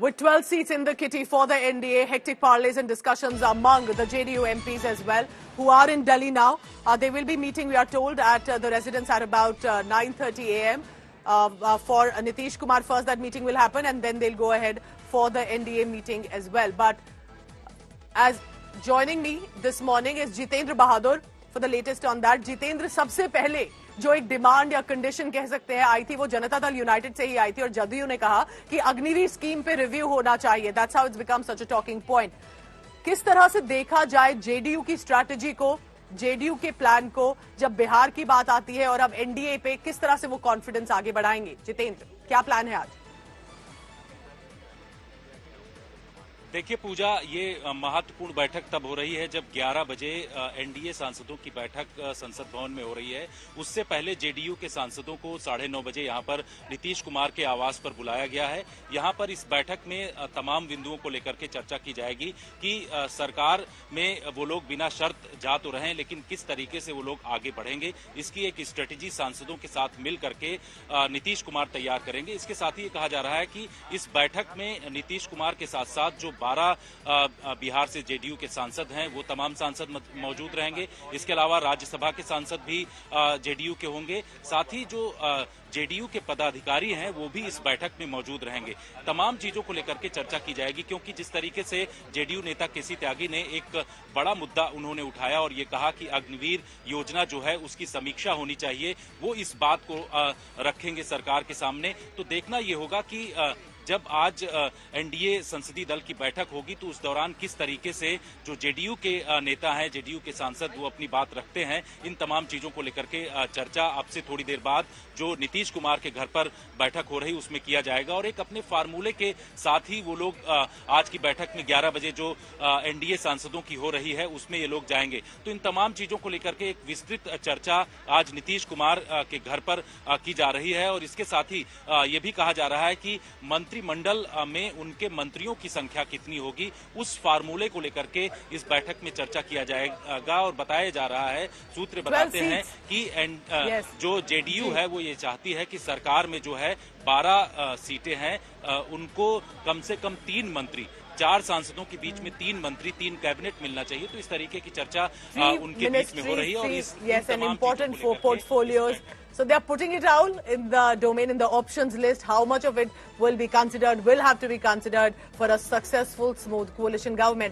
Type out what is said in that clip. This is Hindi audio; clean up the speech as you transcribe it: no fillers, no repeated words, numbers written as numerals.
With 12 seats in the kitty for the NDA, hectic parleys and discussions among the JDU MPs as well, who are in Delhi now. They will be meeting, we are told, at the residence at about 9:30 a.m. For Nitish Kumar first, that meeting will happen, and then they'll go ahead for the NDA meeting as well. But as joining me this morning is Jitendra Bahadur for the latest on that. Jitendra, सबसे पहले जो एक डिमांड या कंडीशन कह सकते हैं आई थी, वो जनता दल यूनाइटेड से ही आई थी और जदयू ने कहा कि अग्निवीर स्कीम पे रिव्यू होना चाहिए. That's how it's become such a talking point. किस तरह से देखा जाए जेडीयू की स्ट्रैटेजी को, जेडीयू के प्लान को, जब बिहार की बात आती है और अब एनडीए पे किस तरह से वो कॉन्फिडेंस आगे बढ़ाएंगे? जितेंद्र, क्या प्लान है आज? देखिए पूजा, ये महत्वपूर्ण बैठक तब हो रही है जब 11 बजे एनडीए सांसदों की बैठक संसद भवन में हो रही है. उससे पहले जेडीयू के सांसदों को 9:30 बजे यहां पर नीतीश कुमार के आवास पर बुलाया गया है. यहां पर इस बैठक में तमाम बिंदुओं को लेकर के चर्चा की जाएगी कि सरकार में वो लोग बिना शर्त जा तो रहे, लेकिन किस तरीके से वो लोग आगे बढ़ेंगे, इसकी एक स्ट्रेटेजी सांसदों के साथ मिल करके नीतीश कुमार तैयार करेंगे. इसके साथ ही ये कहा जा रहा है कि इस बैठक में नीतीश कुमार के साथ साथ जो 12 बिहार से जेडीयू के सांसद हैं, वो तमाम सांसद मौजूद रहेंगे. इसके अलावा राज्यसभा के सांसद भी जेडीयू के होंगे. साथ ही जो जेडीयू के पदाधिकारी हैं वो भी इस बैठक में मौजूद रहेंगे. तमाम चीजों को लेकर के चर्चा की जाएगी, क्योंकि जिस तरीके से जेडीयू नेता केसी त्यागी ने एक बड़ा मुद्दा उन्होंने उठाया और ये कहा कि अग्निवीर योजना जो है उसकी समीक्षा होनी चाहिए, वो इस बात को रखेंगे सरकार के सामने. तो देखना ये होगा कि जब आज एनडीए संसदीय दल की बैठक होगी तो उस दौरान किस तरीके से जो जेडीयू के नेता हैं, जेडीयू के सांसद, वो अपनी बात रखते हैं. इन तमाम चीजों को लेकर के चर्चा अब से थोड़ी देर बाद जो नीतीश कुमार के घर पर बैठक हो रही उसमें किया जाएगा. और एक अपने फार्मूले के साथ ही वो लोग आज की बैठक में 11 बजे जो एनडीए सांसदों की हो रही है उसमें ये लोग जाएंगे. तो इन तमाम चीजों को लेकर के एक विस्तृत चर्चा आज नीतीश कुमार के घर पर की जा रही है. और इसके साथ ही ये भी कहा जा रहा है कि मंत्रिमंडल में उनके मंत्रियों की संख्या कितनी होगी, उस फार्मूले को लेकर के इस बैठक में चर्चा किया जाएगा. और बताया जा रहा है, सूत्र बताते हैं कि जो जेडीयू है वो ये चाहती है कि सरकार में जो है 12 सीटें हैं, उनको कम से कम 3 मंत्री, 4 सांसदों के बीच में 3 मंत्री, 3 कैबिनेट मिलना चाहिए. तो इस तरीके की चर्चा उनके बीच में हो रही है. और इस important for portfolios. So they are putting it all in the domain, in the options list. How much of it will be considered, will have to be considered for a successful, smooth coalition government.